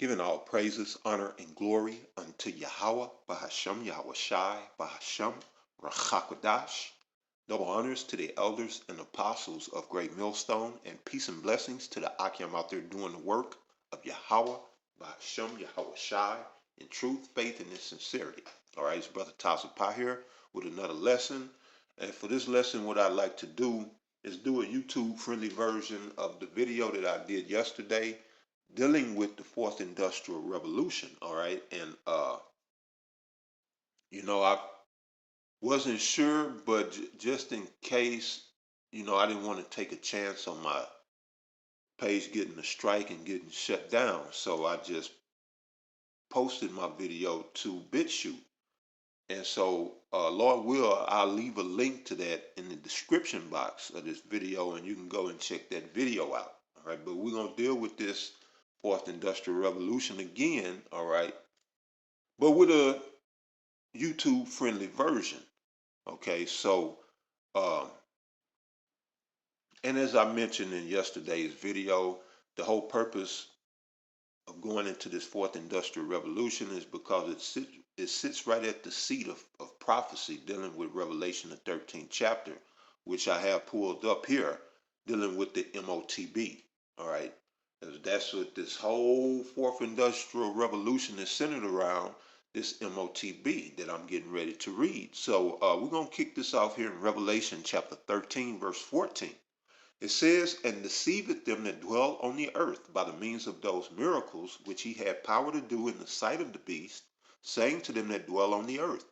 Giving all praises, honor, and glory unto Yahweh, Bahashem, Yahweh Shai, Bahashem, Rachakodash. Double honors to the elders and apostles of Great Millstone, and peace and blessings to the Akim out there doing the work of Yahweh, Bahashem, Yahweh Shai, in truth, faith, and in sincerity. All right, it's Brother Tazapah here with another lesson. And for this lesson, what I'd like to do is do a YouTube friendly version of the video that I did yesterday dealing with the fourth industrial revolution. All right. And I wasn't sure, but just in case, I didn't want to take a chance on my page getting a strike and getting shut down. So I just posted my video to BitChute. And so, Lord will, I'll leave a link to that in the description box of this video, and you can go and check that video out. All right. But we're going to deal with this fourth industrial revolution again. All right. But with a YouTube friendly version. Okay, so um, and as I mentioned in yesterday's video, the whole purpose of going into this fourth industrial revolution is because it sits right at the seat of prophecy dealing with Revelation, the 13th chapter, which I have pulled up here, dealing with the MOTB. All right, that's what this whole fourth industrial revolution is centered around, this MOTB that I'm getting ready to read. So we're going to kick this off here in Revelation chapter 13, verse 14. It says, and deceiveth them that dwell on the earth by the means of those miracles which he had power to do in the sight of the beast, saying to them that dwell on the earth,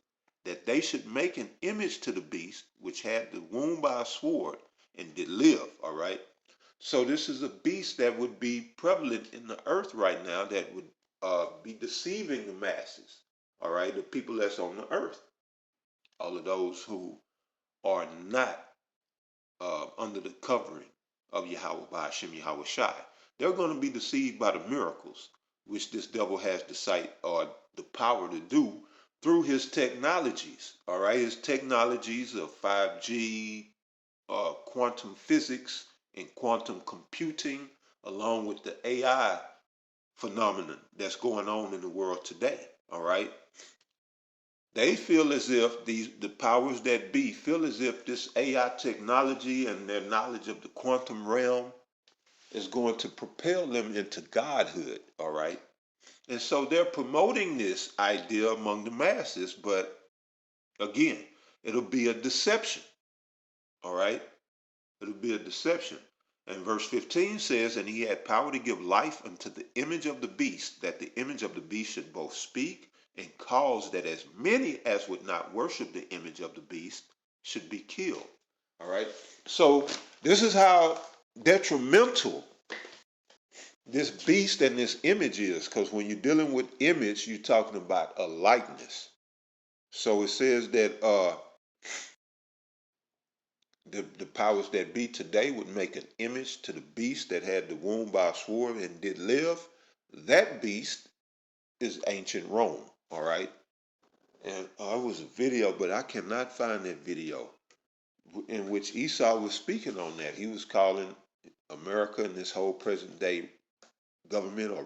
that they should make an image to the beast which had the wound by a sword and did live. All right. So this is a beast that would be prevalent in the earth right now that would be deceiving the masses. All right. The people that's on the earth, all of those who are not under the covering of Yahweh by Hashem Yahweh Shai. They're going to be deceived by the miracles which this devil has the sight or the power to do through his technologies. All right, his technologies of 5G, quantum physics, and quantum computing, along with the AI phenomenon that's going on in the world today. All right. They feel as if the powers that be feel as if this AI technology and their knowledge of the quantum realm is going to propel them into godhood. All right. And so they're promoting this idea among the masses, but again, it'll be a deception. All right. It'll be a deception. And verse 15 says, and he had power to give life unto the image of the beast, that the image of the beast should both speak and cause that as many as would not worship the image of the beast should be killed. All right. So this is how detrimental this beast and this image is, because when you're dealing with image, you're talking about a likeness. So it says that the powers that be today would make an image to the beast that had the wound by a sword and did live. That beast is ancient Rome. All right. And it was a video, but I cannot find that video in which Esau was speaking on that. He was calling America and this whole present day government or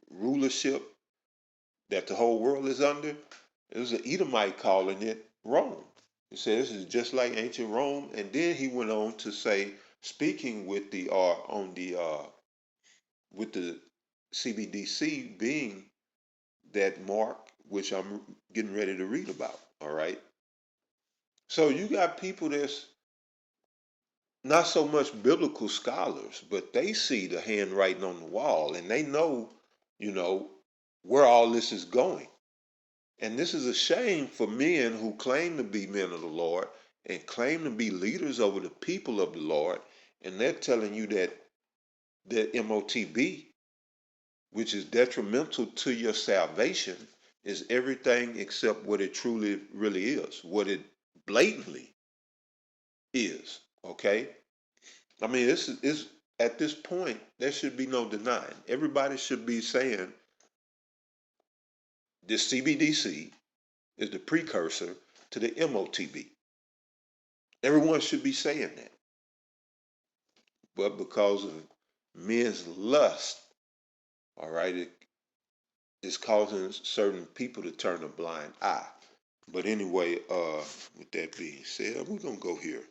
rulership that the whole world is under. It was an Edomite calling it Rome. He said this is just like ancient Rome, and then he went on to say, speaking with the with the CBDC being that mark, which I'm getting ready to read about. All right. So you got people that's not so much biblical scholars, but they see the handwriting on the wall and they know, you know, where all this is going. And this is a shame for men who claim to be men of the Lord and claim to be leaders over the people of the Lord. And they're telling you that the MOTB, which is detrimental to your salvation, is everything except what it truly really is, what it blatantly is. Okay. I mean, this is at this point, there should be no denying. Everybody should be saying this CBDC is the precursor to the MOTB. Everyone should be saying that. But because of men's lust All right, it's causing certain people to turn a blind eye. But anyway, with that being said, we're gonna go here.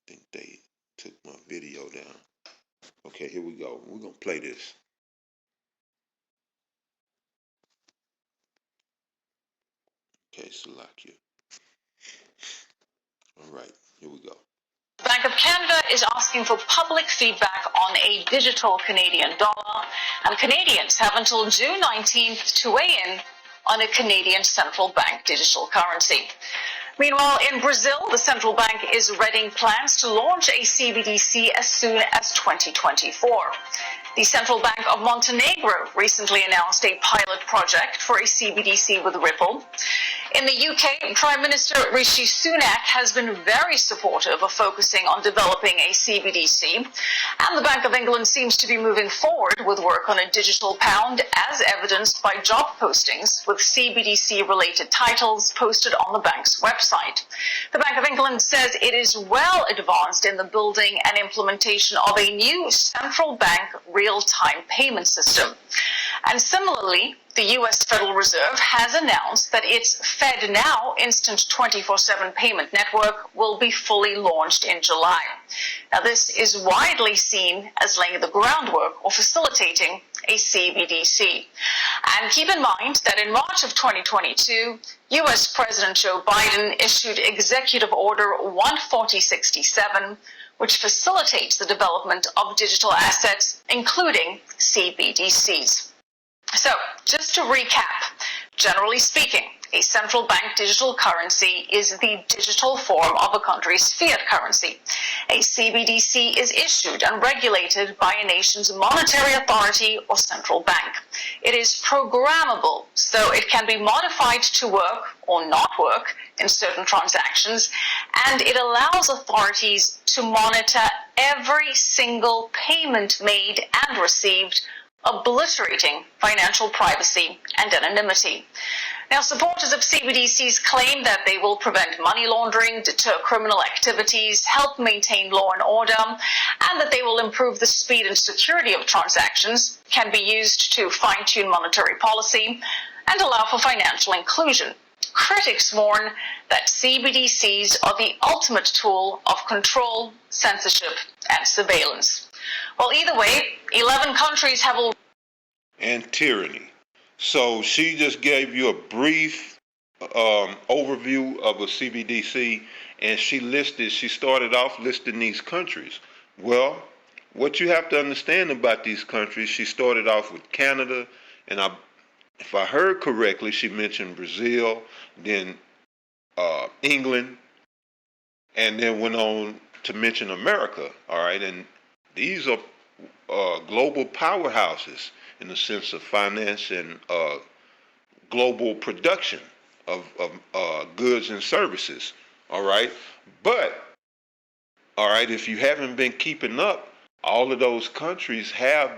I think they took my video down. Okay, here we go. We're gonna play this. Okay, Salakia. All right, here we go. The Bank of Canada is asking for public feedback on a digital Canadian dollar, and Canadians have until June 19th to weigh in on a Canadian central bank digital currency. Meanwhile, in Brazil, the central bank is readying plans to launch a CBDC as soon as 2024. The Central Bank of Montenegro recently announced a pilot project for a CBDC with Ripple. In the UK, Prime Minister Rishi Sunak has been very supportive of focusing on developing a CBDC, and the Bank of England seems to be moving forward with work on a digital pound, as evidenced by job postings with CBDC-related titles posted on the bank's website. The Bank of England says it is well advanced in the building and implementation of a new central bank real-time payment system. And similarly, the U.S. Federal Reserve has announced that its FedNow instant 24/7 payment network will be fully launched in July. Now, this is widely seen as laying the groundwork or facilitating a CBDC. And keep in mind that in March of 2022, U.S. President Joe Biden issued Executive Order 14067, which facilitates the development of digital assets, including CBDCs. So, just to recap, generally speaking, a central bank digital currency is the digital form of a country's fiat currency. A CBDC is issued and regulated by a nation's monetary authority or central bank. It is programmable, so it can be modified to work or not work in certain transactions, and it allows authorities to monitor every single payment made and received, obliterating financial privacy and anonymity. Now, supporters of CBDCs claim that they will prevent money laundering, deter criminal activities, help maintain law and order, and that they will improve the speed and security of transactions, can be used to fine-tune monetary policy, and allow for financial inclusion. Critics warn that CBDCs are the ultimate tool of control, censorship, and surveillance. Well, either way, 11 countries have already... And tyranny. So she just gave you a brief overview of a CBDC, and she started off listing these countries. Well, what you have to understand about these countries, she started off with Canada, and if I heard correctly, she mentioned Brazil, then England, and then went on to mention America. All right, and these are global powerhouses in the sense of finance and global production of goods and services. All right, but all right, if you haven't been keeping up, all of those countries have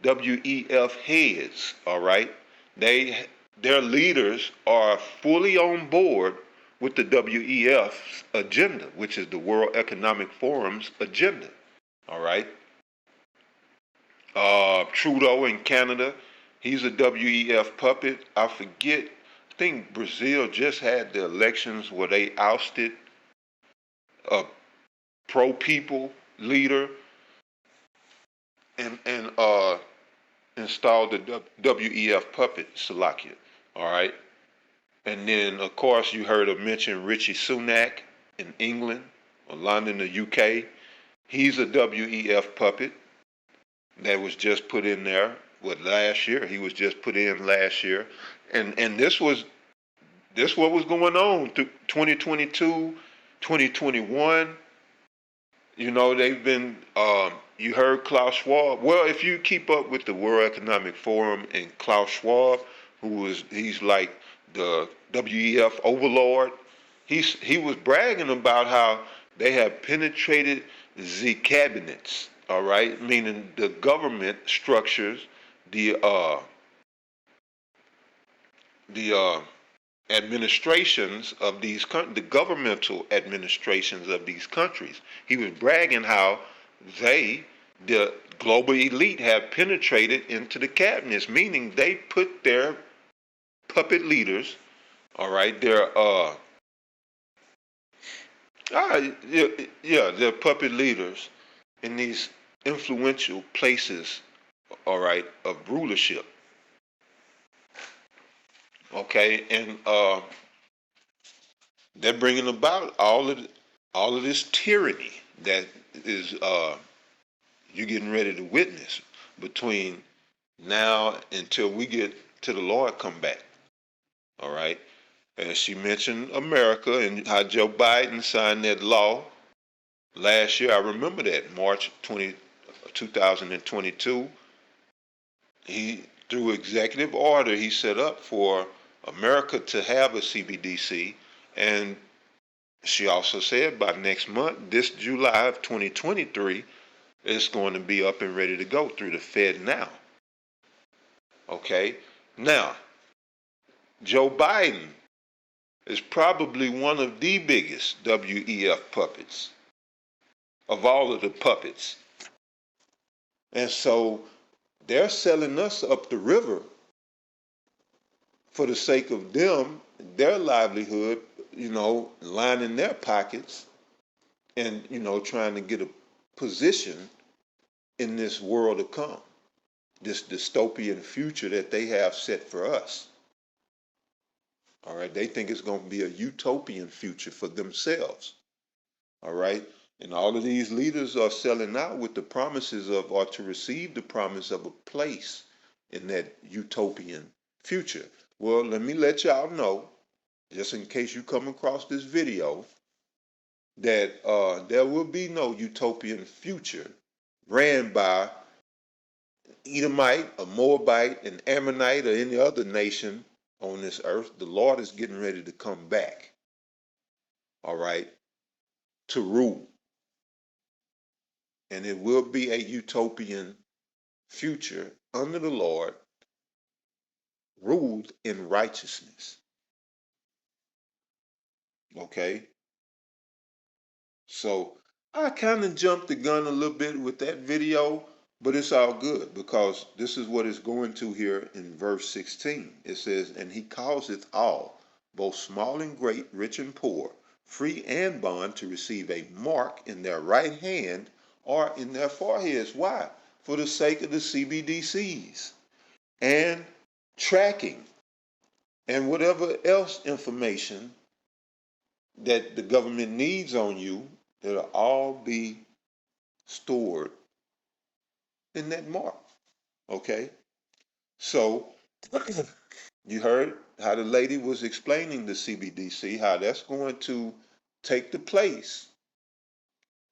WEF heads. All right, their leaders are fully on board with the WEF's agenda, which is the World Economic Forum's agenda. All right. Trudeau in Canada, he's a WEF puppet. I think Brazil just had the elections where they ousted a pro-people leader and installed the WEF puppet, Salakia. All right. And then, of course, you heard her mention Rishi Sunak in England or London, the UK. He's a WEF puppet that was just put in there last year. He was just put in last year. And this what was going on through 2022, 2021. You know, they've been you heard Klaus Schwab. Well, if you keep up with the World Economic Forum and Klaus Schwab, he's like the WEF overlord, he was bragging about how they have penetrated the cabinets. All right, meaning the government structures, the administrations of the governmental administrations of these countries. He was bragging how the global elite have penetrated into the cabinets, meaning they put their puppet leaders, all right, yeah, yeah, their puppet leaders in these influential places, all right, of rulership, okay, and they're bringing about all of this tyranny that is you getting ready to witness between now until we get to the Lord come back. All right. And she mentioned America and how Joe Biden signed that law last year. I remember that March 2022. He, through executive order, he set up for America to have a CBDC. And she also said by next month, this July of 2023, it's going to be up and ready to go through the Fed now. Okay. Now, Joe Biden is probably one of the biggest WEF puppets of all of the puppets. And so they're selling us up the river for the sake of them, their livelihood, lining their pockets and, trying to get a position in this world to come, this dystopian future that they have set for us. All right. They think it's going to be a utopian future for themselves. All right. And all of these leaders are selling out with the promises of, or to receive the promise of a place in that utopian future. Well, let me let y'all know, just in case you come across this video, that there will be no utopian future ran by Edomite, a Moabite, an Ammonite, or any other nation on this earth. The Lord is getting ready to come back, all right, to rule. And it will be a utopian future under the Lord, ruled in righteousness. Okay? So I kind of jumped the gun a little bit with that video, but it's all good because this is what it's going to here in verse 16. It says, and he causeth all, both small and great, rich and poor, free and bond, to receive a mark in their right hand or in their foreheads. Why? For the sake of the CBDCs and tracking and whatever else information that the government needs on you, that'll all be stored in that mark. Okay? So you heard how the lady was explaining the CBDC, how that's going to take the place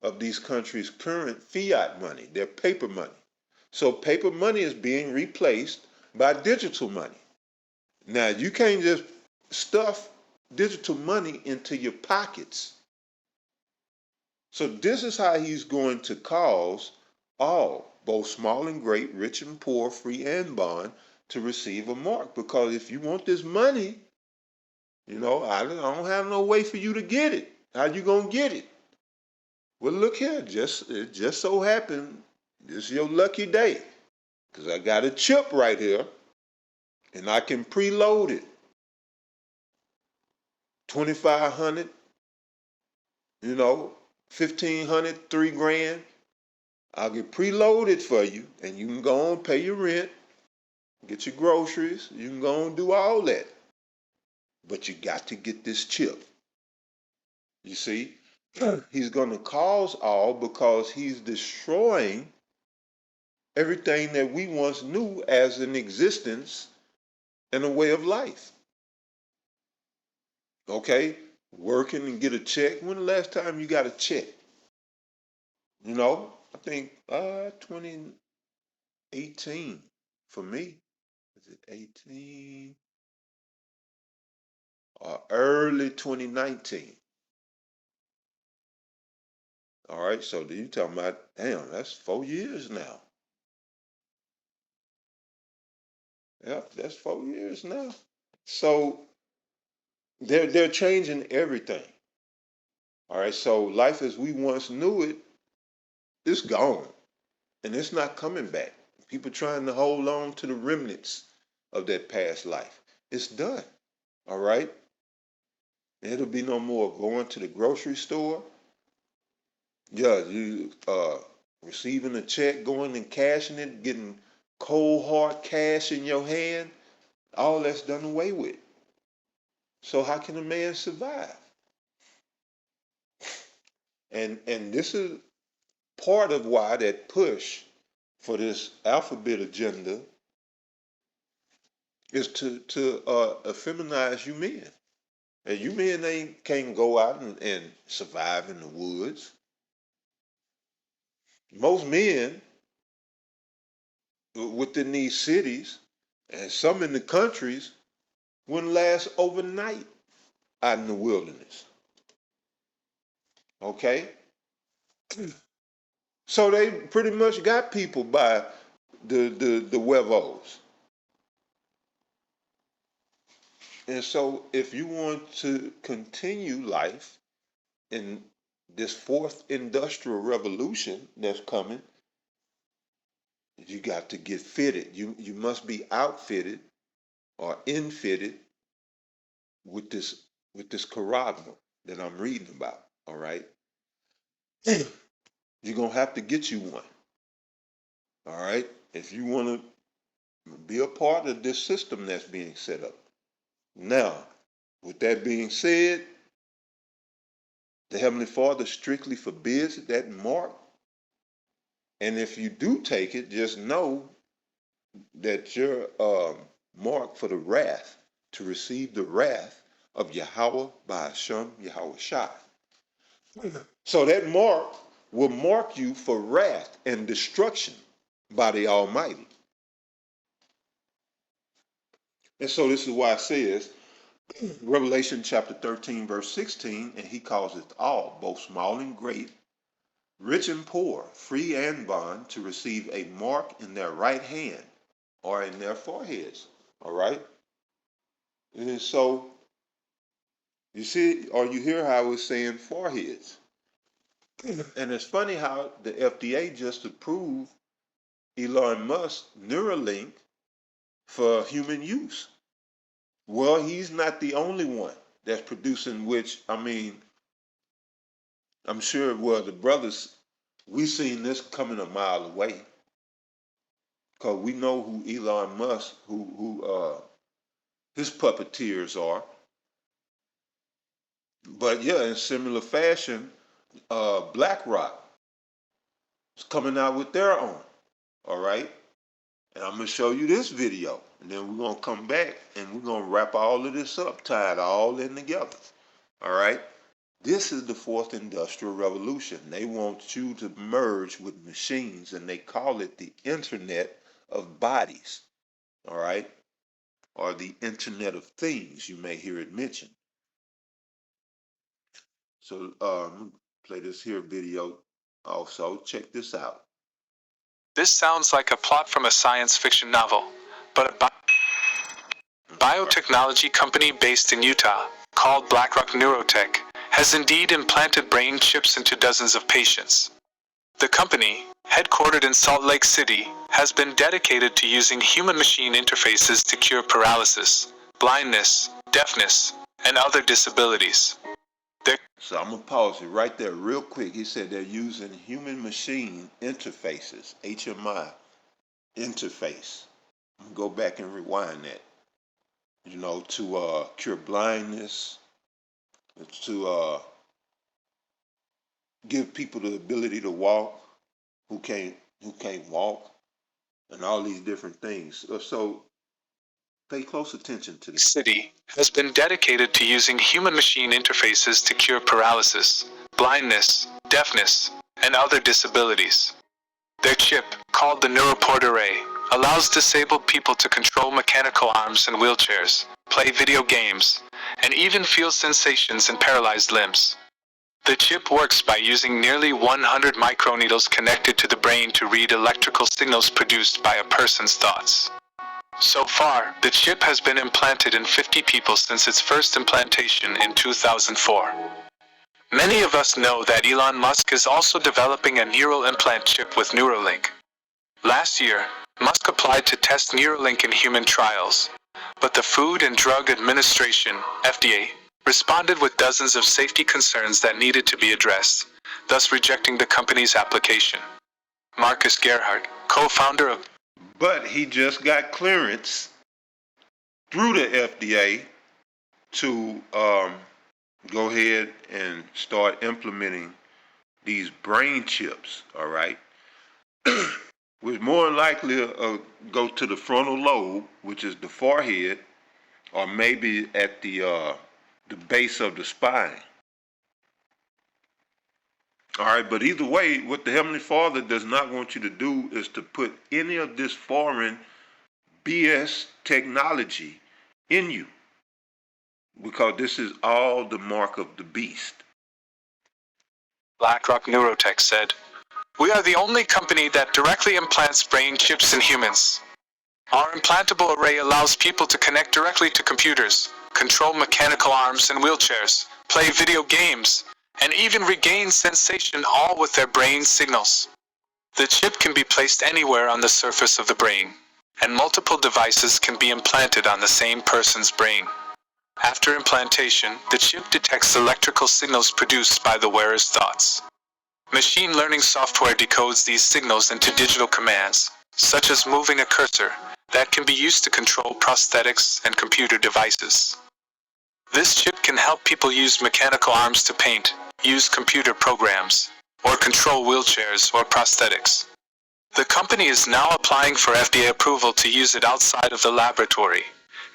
of these countries' current fiat money, their paper money. So paper money is being replaced by digital money. Now, you can't just stuff digital money into your pockets. So this is how he's going to cause all, both small and great, rich and poor, free and bond, to receive a mark. Because if you want this money, I don't have no way for you to get it. How you gonna get it? Well, look here, it just so happened this is your lucky day, because I got a chip right here, and I can preload it. 2,500, 1,500, $3,000. I'll get preloaded for you, and you can go on pay your rent, get your groceries. You can go and do all that. But you got to get this chip. You see, he's going to cause all because he's destroying everything that we once knew as an existence and a way of life. Okay? Working and get a check. When the last time you got a check? I think 2018 for me. Is it 18? Or early 2019. All right, so you talking about, damn, that's 4 years now. Yep, that's 4 years now. So they're changing everything. All right, so life as we once knew it is gone. And it's not coming back. People trying to hold on to the remnants of that past life. It's done. All right? It'll be no more going to the grocery store. Yeah, you receiving a check, going and cashing it, getting cold hard cash in your hand. All that's done away with. So how can a man survive? And this is part of why that push for this alphabet agenda is to feminize you men. And you men can't go out and survive in the woods. Most men within these cities and some in the countries wouldn't last overnight out in the wilderness. Okay? So they pretty much got people by the huevos. And so if you want to continue life in this fourth industrial revolution that's coming, you got to get fitted. You must be outfitted or infitted with this cháragma that I'm reading about. All right. You're gonna have to get you one. All right. If you want to be a part of this system that's being set up. Now, with that being said, the Heavenly Father strictly forbids that mark. And if you do take it, just know that you're marked for the wrath, to receive the wrath of Yahweh by Hashem Yahweh Shai. So that mark will mark you for wrath and destruction by the Almighty. And so this is why it says, Revelation chapter 13, verse 16, and he calls it all, both small and great, rich and poor, free and bond, to receive a mark in their right hand or in their foreheads. All right? And so, you see, or you hear how it's saying foreheads. And it's funny how the FDA just approved Elon Musk's Neuralink for human use. Well, he's not the only one that's producing, which, I mean, I'm sure, well, the brothers, we seen this coming a mile away. Because we know who Elon Musk, who his puppeteers are. But yeah, in similar fashion, BlackRock is coming out with their own. All right? And I'm going to show you this video. And then we're going to come back and we're going to wrap all of this up, tie it all in together. All right? This is the fourth industrial revolution. They want you to merge with machines, and they call it the Internet of Bodies. All right? Or the Internet of Things, you may hear it mentioned. So play this here video also. Check this out. This sounds like a plot from a science fiction novel, but a biotechnology company based in Utah, called BlackRock Neurotech, has indeed implanted brain chips into dozens of patients. The company, headquartered in Salt Lake City, has been dedicated to using human-machine interfaces to cure paralysis, blindness, deafness, and other disabilities. So I'm going to pause it right there real quick. He said they're using human-machine interfaces, HMI interface. I'm going to go back and rewind that, to cure blindness, to give people the ability to walk who can't walk, and all these different things. So pay close attention to this. City has been dedicated to using human-machine interfaces to cure paralysis, blindness, deafness, and other disabilities. Their chip, called the Neuroport Array, allows disabled people to control mechanical arms and wheelchairs, play video games, and even feel sensations in paralyzed limbs. The chip works by using nearly 100 microneedles connected to the brain to read electrical signals produced by a person's thoughts. So far, the chip has been implanted in 50 people since its first implantation in 2004. Many of us know that Elon Musk is also developing a neural implant chip with Neuralink, Last year, Musk applied to test Neuralink in human trials, but the Food and Drug Administration, FDA, responded with dozens of safety concerns that needed to be addressed, thus rejecting the company's application. Marcus Gerhardt, co-founder of... But he just got clearance through the FDA to go ahead and start implementing these brain chips, all right? Which more than likely go to the frontal lobe, which is the forehead, or maybe at the base of the spine. All right, but either way, what the Heavenly Father does not want you to do is to put any of this foreign BS technology in you, because this is all the mark of the beast. BlackRock Neurotech said, "We are the only company that directly implants brain chips in humans. Our implantable array allows people to connect directly to computers, control mechanical arms and wheelchairs, play video games, and even regain sensation, all with their brain signals. The chip can be placed anywhere on the surface of the brain, and multiple devices can be implanted on the same person's brain. After implantation, the chip detects electrical signals produced by the wearer's thoughts. Machine learning software decodes these signals into digital commands, such as moving a cursor, that can be used to control prosthetics and computer devices. This chip can help people use mechanical arms to paint, use computer programs, or control wheelchairs or prosthetics. The company is now applying for FDA approval to use it outside of the laboratory,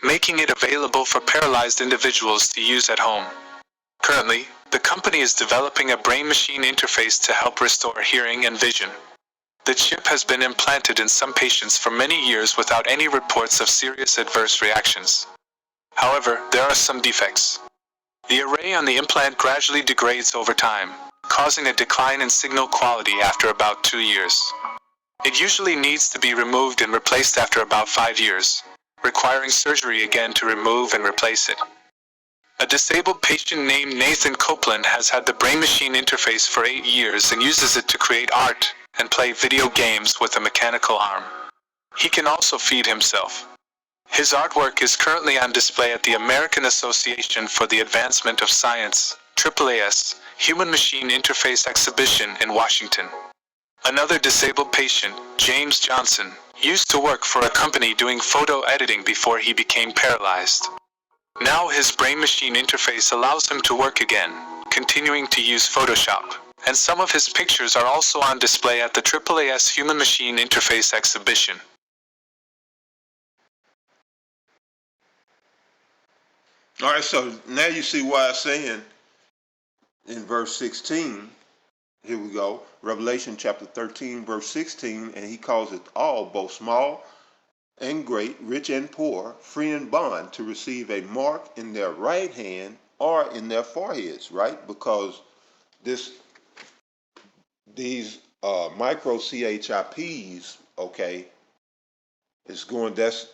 making it available for paralyzed individuals to use at home. Currently, the company is developing a brain-machine interface to help restore hearing and vision. The chip has been implanted in some patients for many years without any reports of serious adverse reactions. However, there are some defects. The array on the implant gradually degrades over time, causing a decline in signal quality after about 2 years. It usually needs to be removed and replaced after about 5 years, requiring surgery again to remove and replace it. A disabled patient named Nathan Copeland has had the brain-machine interface for 8 years and uses it to create art and play video games with a mechanical arm. He can also feed himself. His artwork is currently on display at the American Association for the Advancement of Science, AAAS, Human Machine Interface Exhibition in Washington. Another disabled patient, James Johnson, used to work for a company doing photo editing before he became paralyzed. Now his brain-machine interface allows him to work again, continuing to use Photoshop, and some of his pictures are also on display at the AAAS Human Machine Interface Exhibition. All right, so now you see why I'm saying in verse 16, here we go, Revelation chapter 13, verse 16, and he calls it all, both small and great, rich and poor, free and bond, to receive a mark in their right hand or in their foreheads, right? Because these micro CHIPs, okay, is going, that's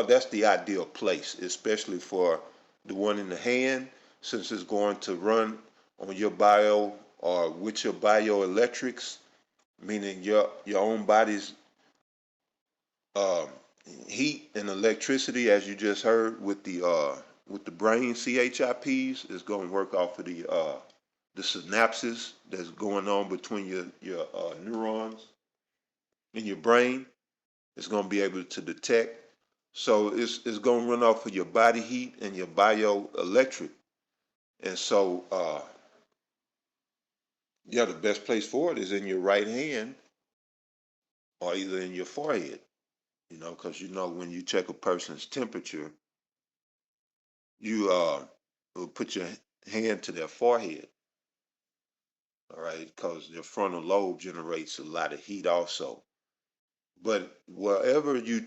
that's the ideal place, especially for the one in the hand, since it's going to run on your bio or with your bioelectrics, meaning your own body's um, heat and electricity, as you just heard with the brain CHIPs, is going to work off of the synapses that's going on between your neurons in your brain. It's going to be able to detect. So it's going to run off of your body heat and your bioelectric. And so, yeah, the best place for it is in your right hand or either in your forehead, because when you check a person's temperature, you will put your hand to their forehead, all right, because their frontal lobe generates a lot of heat also. But wherever you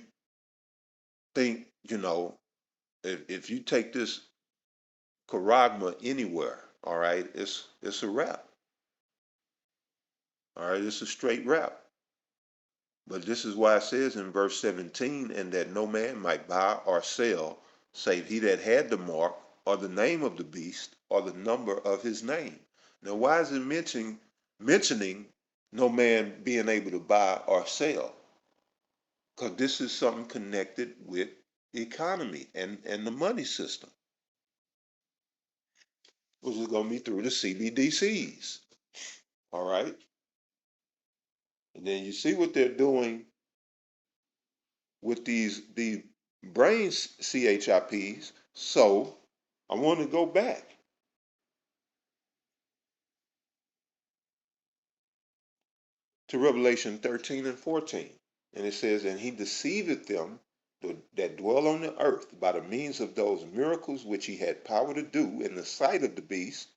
think, if you take this charagma anywhere, all right, it's a wrap. All right, it's a straight wrap. But this is why it says in verse 17, and that no man might buy or sell, save he that had the mark, or the name of the beast, or the number of his name. Now, why is it mentioning no man being able to buy or sell, because this is something connected with economy and the money system, which is going to be through the CBDCs. All right. And then you see what they're doing with the brain CHIPs. So I want to go back to Revelation 13 and 14. And it says, and he deceiveth them that dwell on the earth by the means of those miracles which he had power to do in the sight of the beast,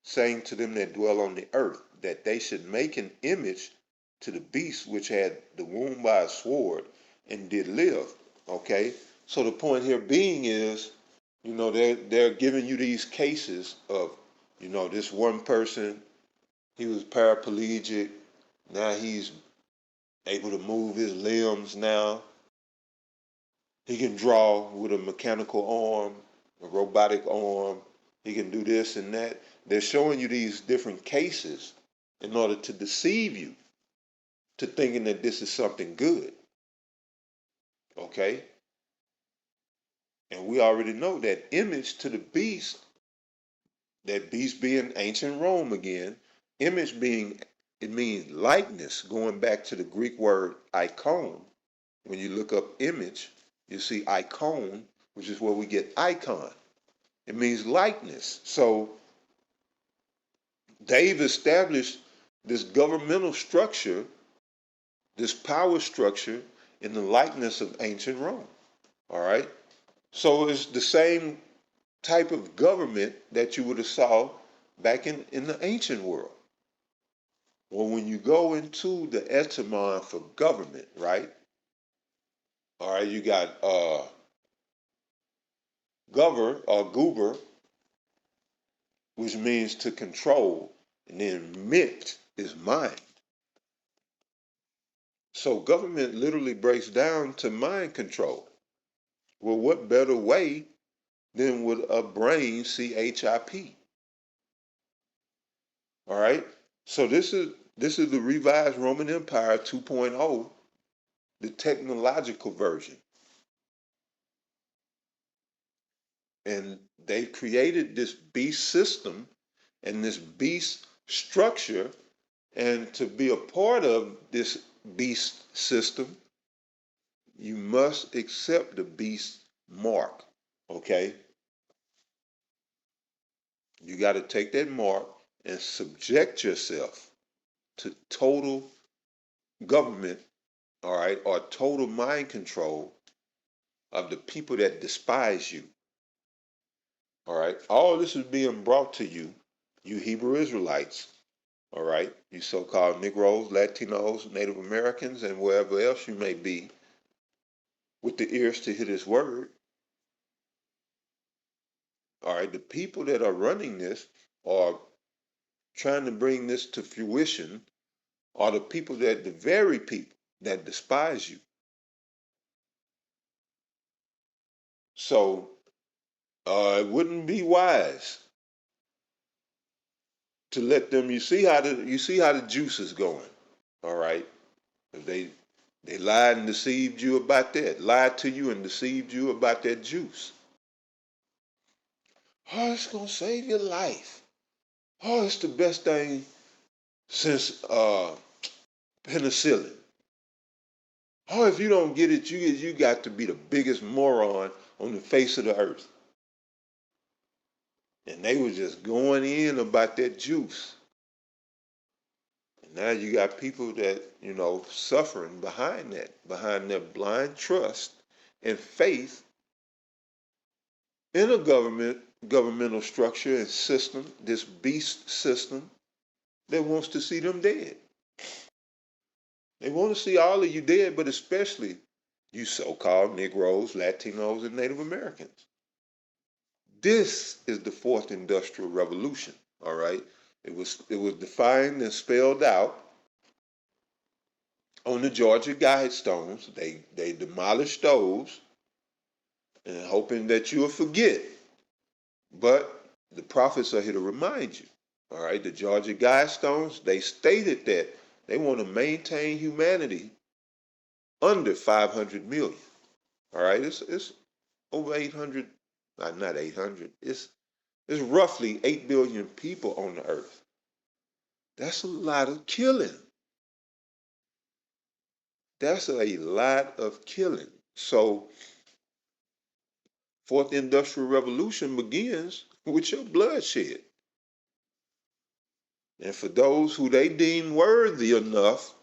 saying to them that dwell on the earth, that they should make an image to the beast which had the wound by a sword and did live. Okay? So the point here being is, they're giving you these cases of, this one person, he was paraplegic, now he's able to move his limbs now. He can draw with a mechanical arm, a robotic arm. He can do this and that. They're showing you these different cases in order to deceive you to thinking that this is something good. Okay? And we already know that image to the beast, that beast being ancient Rome again, image being, it means likeness, going back to the Greek word icon. When you look up image, you see icon, which is where we get icon. It means likeness. So they've established this governmental structure, this power structure in the likeness of ancient Rome. All right. So it's the same type of government that you would have saw back in the ancient world. Well, when you go into the etymon for government, right? All right, you got gover or goober, which means to control, and then mint is mind. So government literally breaks down to mind control. Well, what better way than with a brain CHIP? All right. So this is the revised Roman Empire 2.0, the technological version. And they've created this beast system and this beast structure. And to be a part of this beast system, you must accept the beast mark. Okay? You got to take that mark and subject yourself to total government, all right, or total mind control of the people that despise you. All right? All this is being brought to you, you Hebrew Israelites, all right, you so-called Negroes, Latinos, Native Americans, and wherever else you may be, with the ears to hear this word. All right, the people that are running this are trying to bring this to fruition are the very people that despise you. So it wouldn't be wise to let them. You see how the juice is going. All right, if they lied and deceived you about that, lied to you and deceived you about that juice. Oh, it's gonna save your life. Oh, it's the best thing since penicillin. Oh, if you don't get it, you got to be the biggest moron on the face of the earth. And they were just going in about that juice. And now you got people that, suffering behind that, behind their blind trust and faith in a governmental structure and system, this beast system that wants to see them dead. They want to see all of you dead, but especially you so-called Negroes, Latinos, and Native Americans. This is the fourth industrial revolution. All right. It was defined and spelled out on the Georgia Guidestones. They demolished those and hoping that you'll forget. But the prophets are here to remind you. All right, the Georgia Guidestones, they stated that They want to maintain humanity under 500 million. All right, it's over 800, not 800. It's roughly 8 billion people on the earth. That's a lot of killing. That's a lot of killing. So, fourth industrial revolution begins with your bloodshed. And for those who they deem worthy enough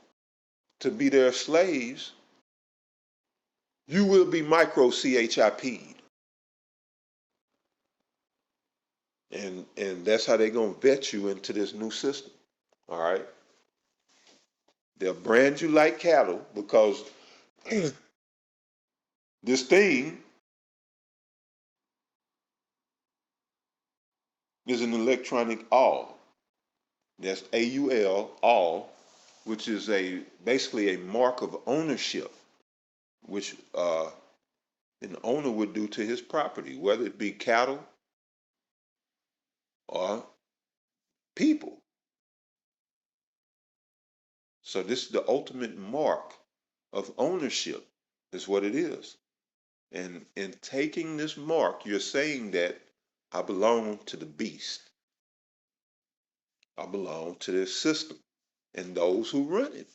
to be their slaves, you will be micro CHIP'd. And that's how they're gonna vet you into this new system. All right. They'll brand you like cattle because this thing is an electronic awl. That's AUL, awl, which is a basically a mark of ownership, which an owner would do to his property, whether it be cattle or people. So this is the ultimate mark of ownership, is what it is. And in taking this mark, you're saying that I belong to the beast. I belong to this system and those who run it.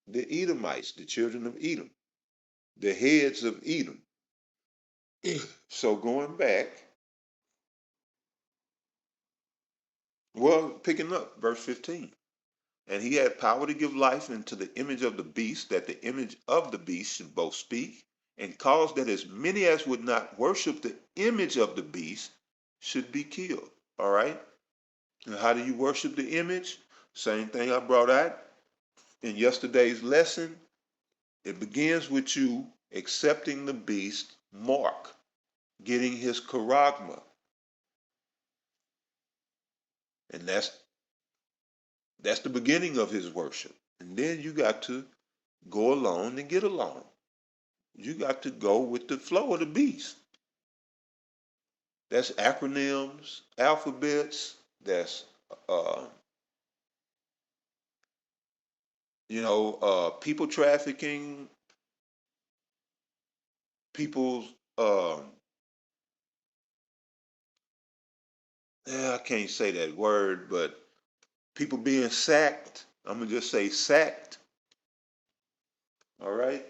The Edomites, the children of Edom, the heads of Edom. So going back, well, picking up verse 15. And he had power to give life into the image of the beast, that the image of the beast should both speak, and cause that as many as would not worship the image of the beast should be killed. All right? And how do you worship the image? Same thing I brought out in yesterday's lesson. It begins with you accepting the beast mark, getting his charagma. And that's the beginning of his worship. And then you got to go along and get along. You got to go with the flow of the beast. That's acronyms, alphabets, that's uh, people trafficking, people's I can't say that word, but people being sacked. I'm gonna just say sacked. All right.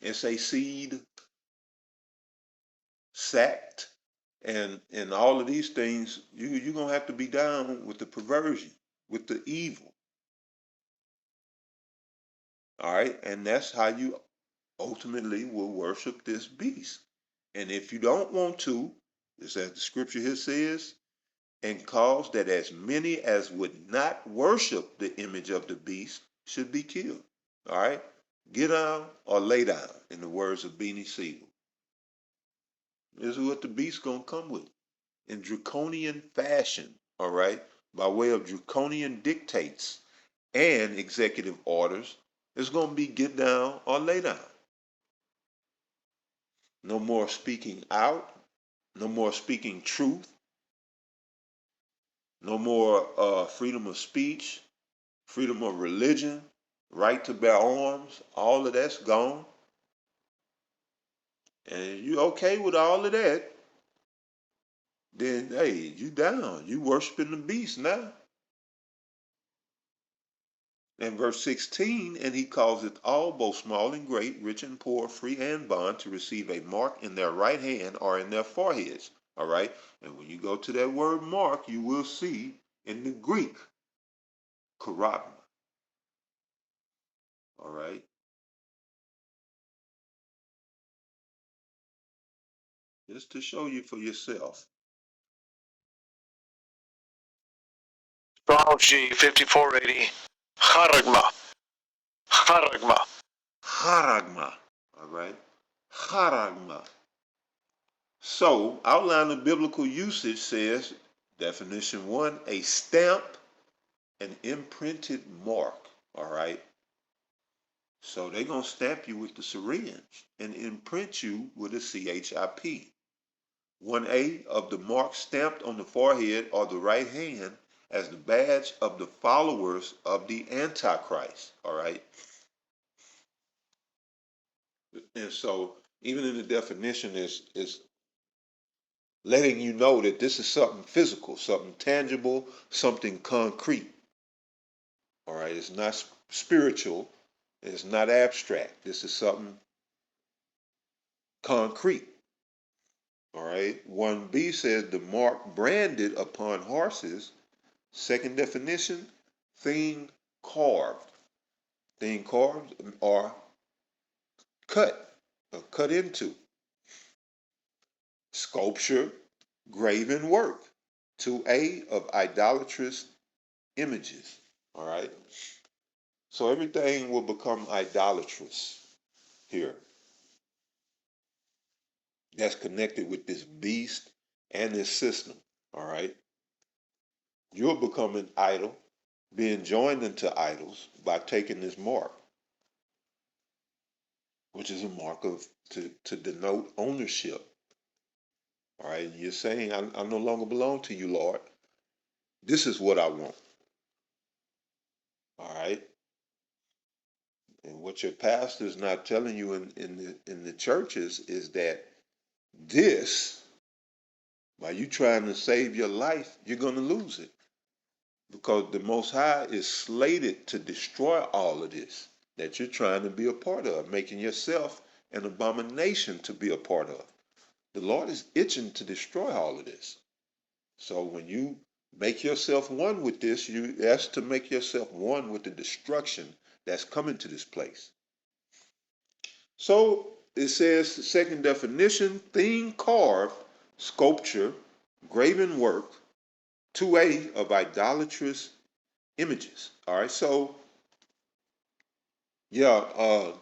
SAC'd, sacked, and all of these things. You're gonna have to be down with the perversion, with the evil. All right, and that's how you ultimately will worship this beast. And if you don't want to, it's as the scripture here says, and cause that as many as would not worship the image of the beast should be killed. All right? Get down or lay down, in the words of Beanie Siegel. This is what the beast's gonna come with. In draconian fashion, all right, by way of draconian dictates and executive orders, it's gonna be get down or lay down. No more speaking out, no more speaking truth, no more freedom of speech, freedom of religion, right to bear arms. All of that's gone. And you okay with all of that, then hey, you down. You worshiping the beast now. And verse 16, and he causeth all, both small and great, rich and poor, free and bond, to receive a mark in their right hand or in their foreheads. All right. And when you go to that word mark, you will see in the Greek, charagma. All right. Just to show you for yourself. Strong G 5480. Haragma. Haragma. Charagma. All right. Charagma. So, outline of biblical usage says, definition one, a stamp, an imprinted mark. All right. So they're going to stamp you with the syringe and imprint you with a CHIP. 1A of the mark stamped on the forehead or the right hand as the badge of the followers of the Antichrist. All right. And so even in the definition is letting you know that this is something physical, something tangible, something concrete. All right. It's not spiritual. It's not abstract. This is something concrete. All right. 1B says the mark branded upon horses. Second definition, thing carved. Thing carved or cut or cut into. Sculpture, graven work. 2A of idolatrous images. All right. So everything will become idolatrous here. That's connected with this beast and this system. All right. You'll become an idol, being joined into idols by taking this mark, which is a mark of to denote ownership. All right. And you're saying, I no longer belong to you, Lord. This is what I want. All right. And what your pastor is not telling you in the churches is that this, by you trying to save your life, you're going to lose it. Because the Most High is slated to destroy all of this that you're trying to be a part of, making yourself an abomination to be a part of. The Lord is itching to destroy all of this. So when you make yourself one with this, you ask to make yourself one with the destruction that's coming to this place. So it says, second definition, thing carved, sculpture, graven work, 2A of idolatrous images. All right, so yeah,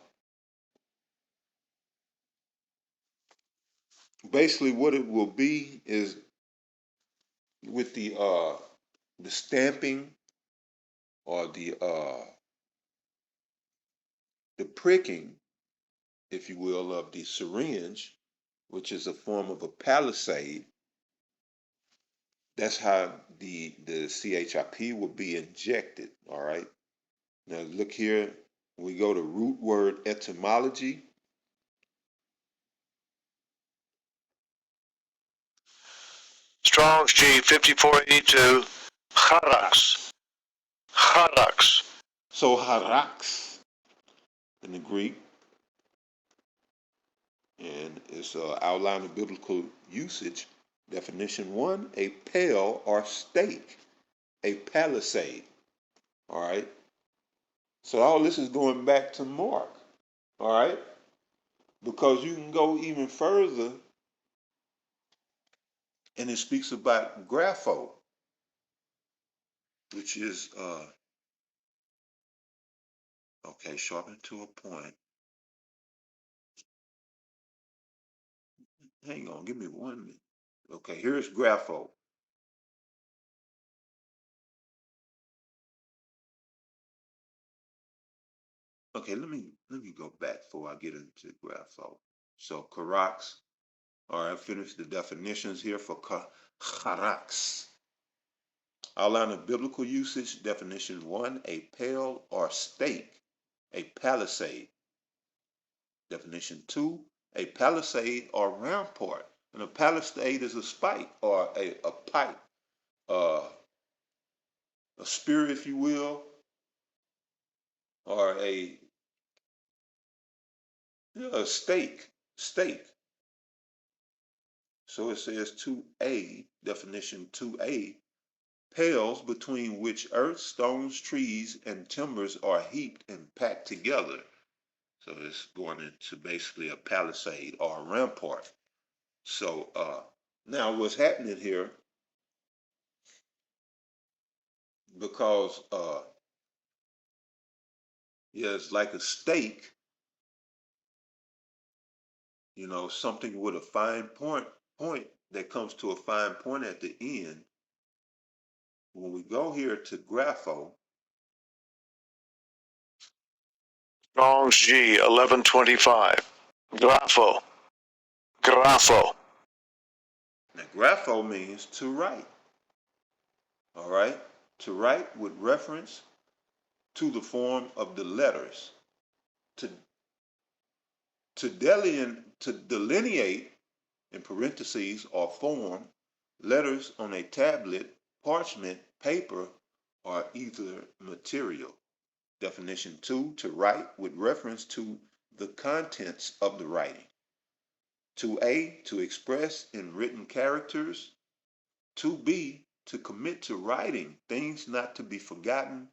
basically what it will be is with the stamping or the pricking, if you will, of the syringe, which is a form of a palisade. That's how the CHIP will be injected. All right. Now look here. We go to root word etymology. Strong's G 5482. Harax. Harax. So harax in the Greek, and it's outline of biblical usage. Definition 1, a pale or stake, a palisade. All right. So all this is going back to Mark. All right. Because you can go even further, and it speaks about grapho, which is okay, sharpened to a point. Hang on, give me 1 minute. Okay, here's grapho. Okay, let me go back before I get into grapho. So karax. All right, finish the definitions here for karax. Outline of biblical usage. Definition 1, a pale or stake, a palisade. Definition 2, a palisade or rampart. And a palisade is a spike or a pipe, uh, a spear, if you will, or a stake. Stake. So it says 2A, definition 2A, pales between which earth, stones, trees, and timbers are heaped and packed together. So it's going into basically a palisade or a rampart. So now what's happening here, because yeah, it's like a stake, something with a fine point that comes to a fine point at the end. When we go here to grapho, Strong's G 1125. Grapho. Grapho. now grapho means to write. All right. to write with reference to the form of the letters, to, to delineate in parentheses or form letters on a tablet, parchment, paper, or either material. Definition 2, to write with reference to the contents of the writing. 2A, to express in written characters. 2B, to commit to writing things not to be forgotten,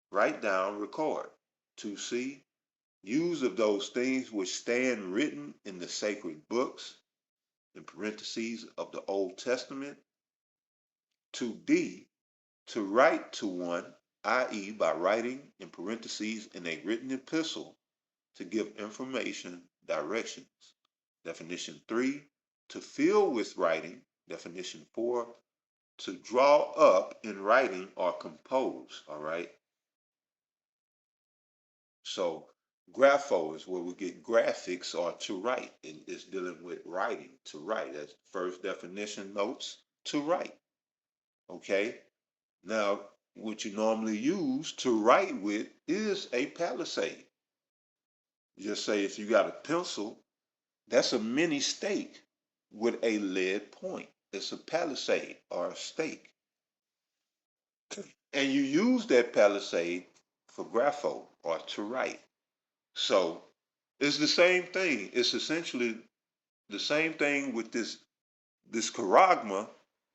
write down, record. 2C, use of those things which stand written in the sacred books, in parentheses, of the Old Testament. 2D, to write to one, i.e., by writing in parentheses in a written epistle to give information, directions. Definition 3, to fill with writing. Definition 4, to draw up in writing or compose. All right. So grapho is where we get graphics or to write. It's dealing with writing, to write. That's the first definition notes, to write. Okay. Now, what you normally use to write with is a palisade. Just say if you got a pencil, that's a mini stake with a lead point. It's a palisade or a stake. And you use that palisade for grapho or to write. So it's the same thing. It's essentially the same thing with this charagma.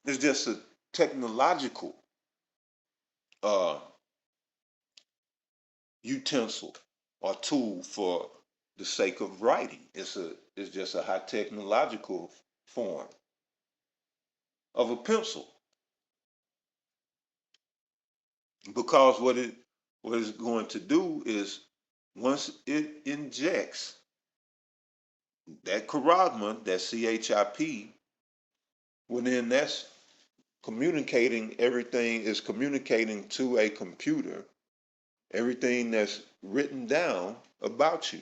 It's just a technological uh, utensil or tool for the sake of writing. It's just a high technological form of a pencil. Because what it's going to do is once it injects that charagma, that CHIP, well then that's communicating, everything is communicating to a computer, everything that's written down about you.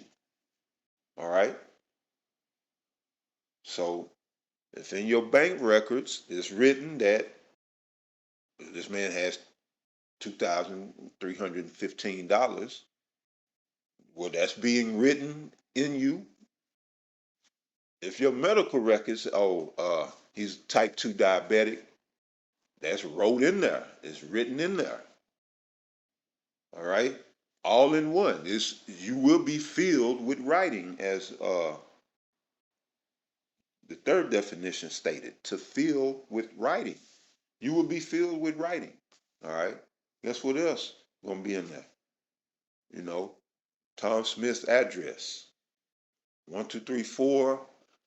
All right. So if in your bank records it's written that this man has $2,315, well, that's being written in you. If your medical records, he's type 2 diabetic, that's wrote in there. It's written in there. All right. All in one. You will be filled with writing, as the third definition stated, to fill with writing. You will be filled with writing. All right. Guess what else gonna be in there? You know, Tom Smith's address, 1234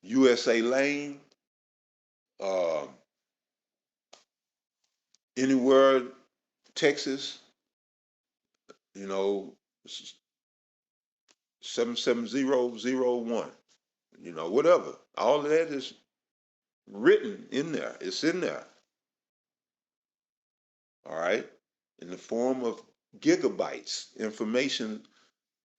USA Lane. Um, Anywhere, Texas. You know, 77001. You know, whatever. All of that is written in there. It's in there. All right, in the form of gigabytes, information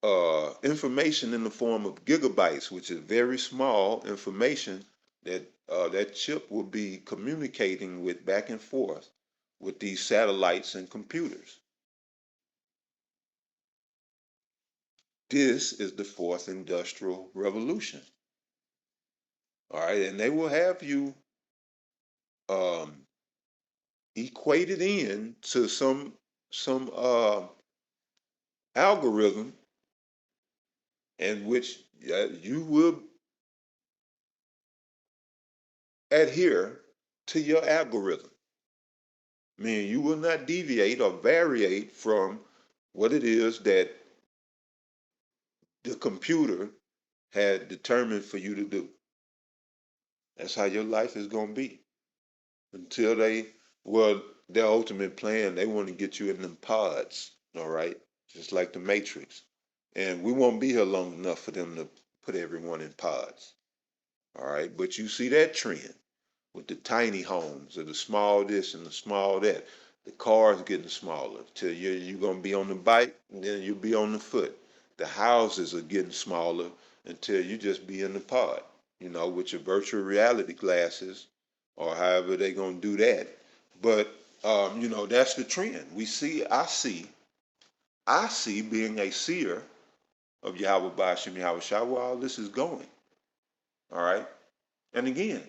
in the form of gigabytes, which is very small information that that chip will be communicating with back and forth with these satellites and computers. This is the fourth industrial revolution. All right, and they will have you um, equated in to some algorithm, in which you will adhere to your algorithm. Meaning you will not deviate or variate from what it is that the computer had determined for you to do. That's how your life is going to be until their ultimate plan, they want to get you in them pods, all right? Just like the Matrix. And we won't be here long enough for them to put everyone in pods, all right? But you see that trend with the tiny homes or the small this and the small that. The cars getting smaller till you're going to be on the bike and then you'll be on the foot. The houses are getting smaller until you just be in the pod, with your virtual reality glasses or however they're going to do that. But That's the trend. I see being a seer of Yahweh Bashim Yahweh Shah where all this is going. All right. And again,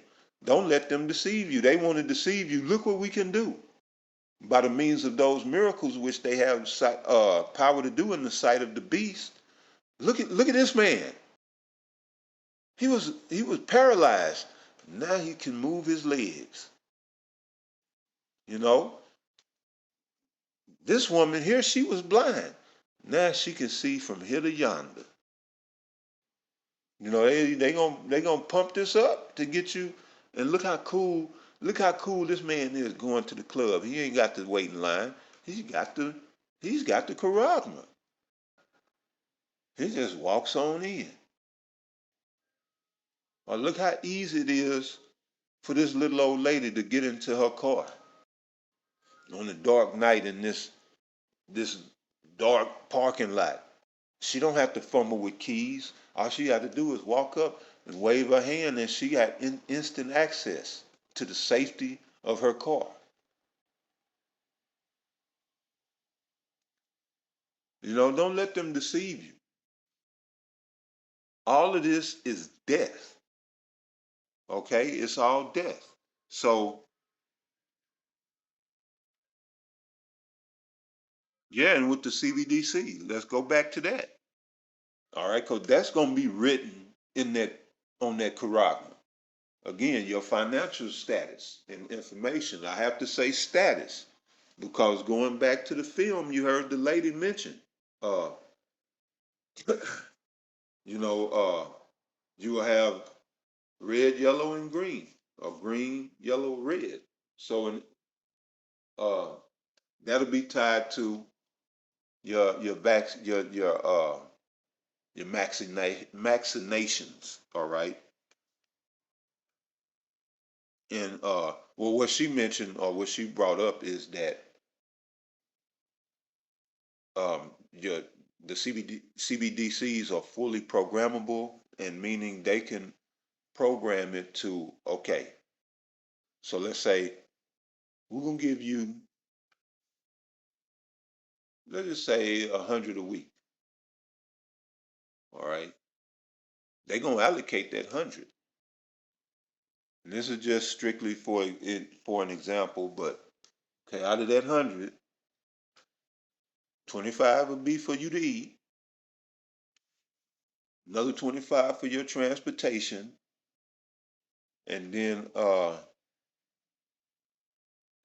don't let them deceive you. They want to deceive you. Look what we can do by the means of those miracles which they have power to do in the sight of the beast. Look at this man. He was paralyzed. Now he can move his legs. You know, this woman here, she was blind. Now she can see from here to yonder. They gonna pump this up to get you. And look how cool this man is going to the club. He ain't got to wait in line. He's got the charagma. He just walks on in. Or look how easy it is for this little old lady to get into her car on a dark night in this dark parking lot. She don't have to fumble with keys. All she got to do is walk up and wave her hand, and she got instant access to the safety of her car. Don't let them deceive you. All of this is death. Okay, it's all death. So yeah, and with the CBDC, let's go back to that. All right, because that's going to be written in that on that charagma. Again, your financial status and information. I have to say status because going back to the film, you heard the lady mention, uh, you will have red, yellow, and green, or green, yellow, red. So, uh, that'll be tied to your back, your vaccinations. All right, and well, what she mentioned or what she brought up is that your the CBDCs are fully programmable, and meaning they can program it to, okay, so let's say we're gonna give you, let's just say 100 a week. All right, they're gonna allocate that 100. And this is just strictly for an example, but okay, out of that 100, 25 will be for you to eat, another 25 for your transportation, and then let's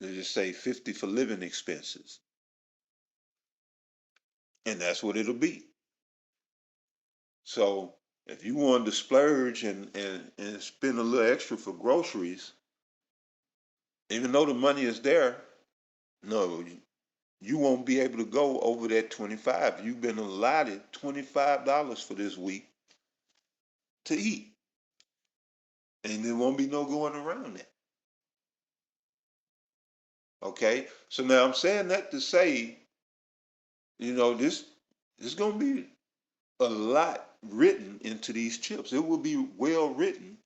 just say 50 for living expenses. And that's what it'll be. So if you wanted to splurge and spend a little extra for groceries, even though the money is there, no, you won't be able to go over that 25. You've been allotted $25 for this week to eat. And there won't be no going around that. Okay? So now I'm saying that to say, this is gonna be a lot written into these chips. It will be well written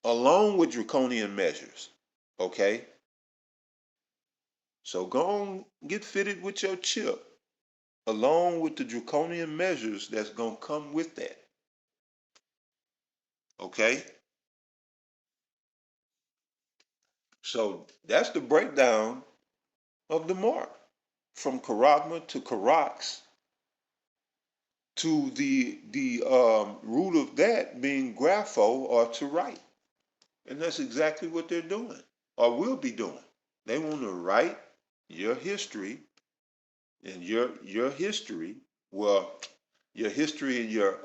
along with draconian measures. Okay? So go on, get fitted with your chip along with the draconian measures that's going to come with that. Okay? So that's the breakdown of the mark from charagma to charax to the root of that being grapho or to write. And that's exactly what they're doing or will be doing. They want to write your history and your history, well, your history and your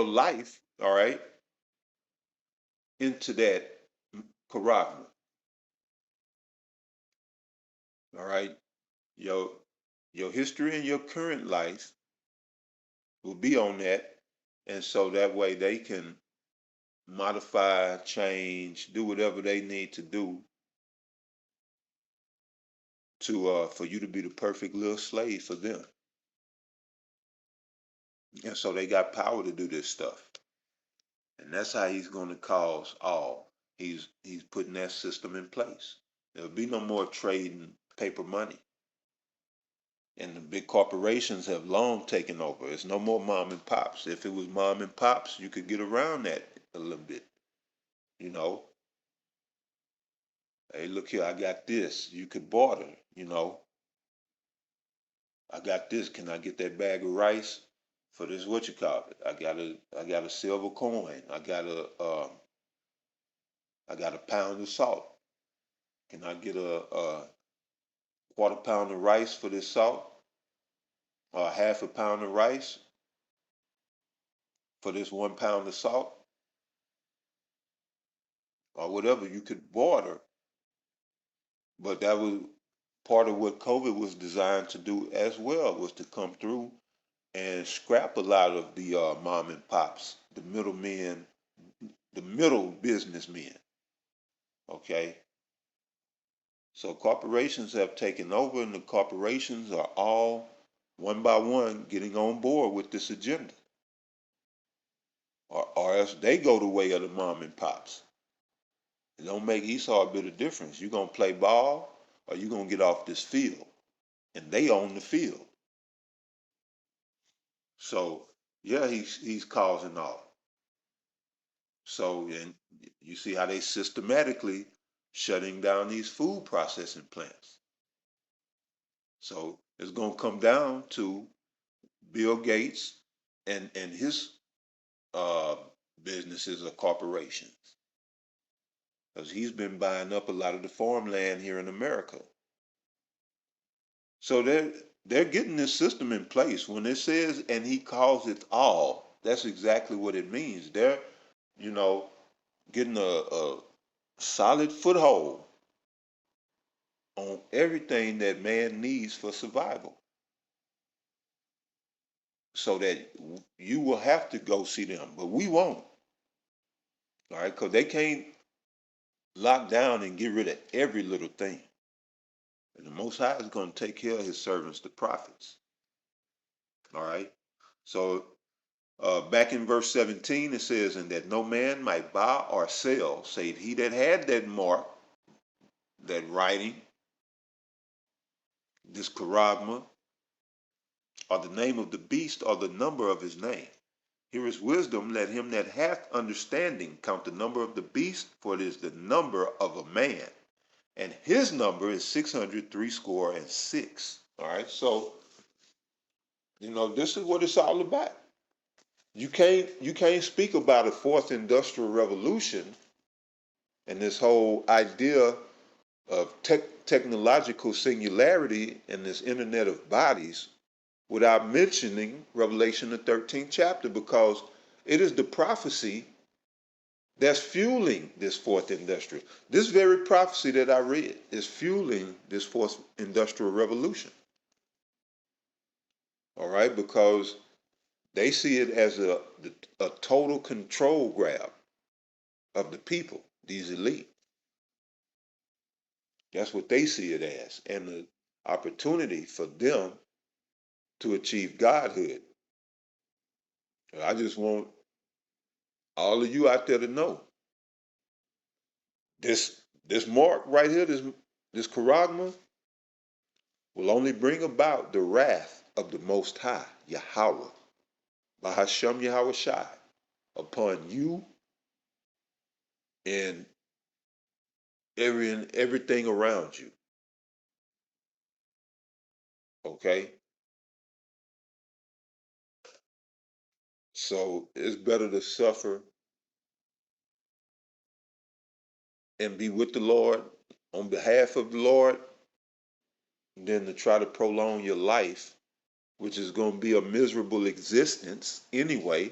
life, all right, into that charagma. All right, your your history and your current life will be on that, and so that way they can modify, change, do whatever they need to do to for you to be the perfect little slave for them. And so they got power to do this stuff, and that's how he's going to cause all. He's putting that system in place. There'll be no more trading paper money. And the big corporations have long taken over. It's no more mom and pops. If it was mom and pops, you could get around that a little bit. You know, hey, look here, I got this. You could barter. I got this. Can I get that bag of rice for this? What you call it? I got a silver coin. I got a pound of salt. Can I get a quarter pound of rice for this salt? Or half a pound of rice for this 1 pound of salt? Or whatever you could barter. But that was part of what COVID was designed to do as well, was to come through and scrap a lot of the mom and pops, the middlemen, the middle businessmen. Okay, so corporations have taken over, and the corporations are all one by one getting on board with this agenda, or else they go the way of the mom and pops. It don't make Esau a bit of difference. You gonna play ball, or you gonna get off this field, and they own the field. So yeah, he's causing all. So, and you see how they systematically shutting down these food processing plants. So it's going to come down to Bill Gates and his uh, businesses or corporations, because he's been buying up a lot of the farmland here in America. So they're getting this system in place. When it says and he calls it all, that's exactly what it means. They're you know getting a solid foothold on everything that man needs for survival, so that you will have to go see them, but we won't. All right, because they can't lock down and get rid of every little thing. And the Most High is going to take care of his servants, the prophets. All right. So back in verse 17, it says, and that no man might buy or sell, save he that had that mark, that writing, this charagma, or the name of the beast, or the number of his name. Here is wisdom. Let him that hath understanding count the number of the beast, for it is the number of a man, and his number is 666. All right, so this is what it's all about. You can't speak about a fourth industrial revolution and this whole idea of technological singularity and this internet of bodies without mentioning Revelation the 13th chapter, because it is the prophecy that's fueling this fourth industrial. This very prophecy that I read is fueling this fourth industrial revolution. All right, because they see it as a total control grab of the people, these elite. That's what they see it as, and the opportunity for them to achieve godhood. I just want all of you out there to know this mark right here, this charagma, will only bring about the wrath of the Most High, Yahweh, Bahashem Yahweh Shai, upon you and everything around you. Okay? So it's better to suffer and be with the Lord on behalf of the Lord than to try to prolong your life, which is going to be a miserable existence anyway.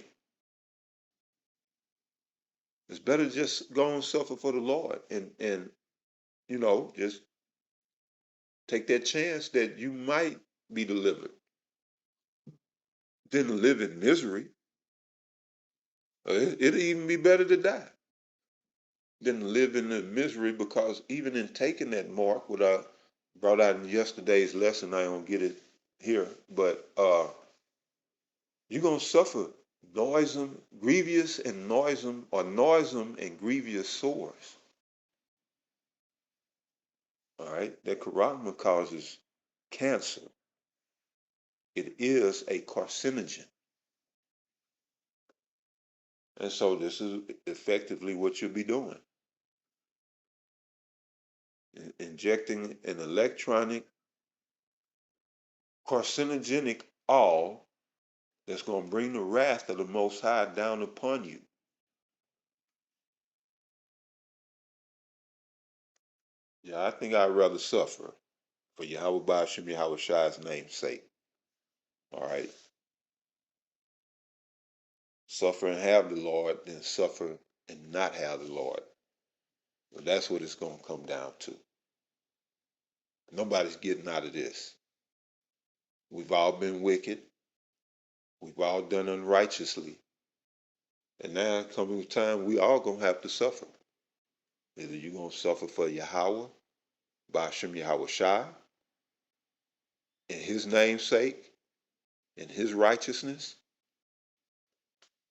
It's better just go and suffer for the Lord and just take that chance that you might be delivered than to live in misery. It'd even be better to die than to live in the misery, because even in taking that mark, what I brought out in yesterday's lesson, I don't get it here, but you're going to suffer noisome, grievous and noisome, or noisome and grievous sores. All right, that carotid causes cancer. It is a carcinogen. And so this is effectively what you'll be doing. Injecting an electronic carcinogenic all that's going to bring the wrath of the Most High down upon you. Yeah, I think I'd rather suffer for Yahweh Ba'ashem Yahweh Shai's name's sake. All right. Suffer and have the Lord, then suffer and not have the Lord. Well, that's what it's going to come down to. Nobody's getting out of this. We've all been wicked. We've all done unrighteously. And now coming a time we all going to have to suffer. Either you're going to suffer for Yahweh, Ba'ashem Yahweh Shai, in his name's sake, in his righteousness,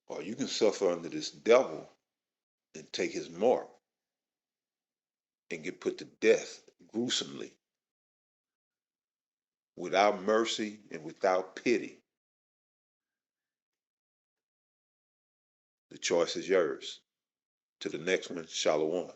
or you can suffer under this devil and take his mark and get put to death gruesomely, without mercy and without pity. The choice is yours. To the next one, Shalom.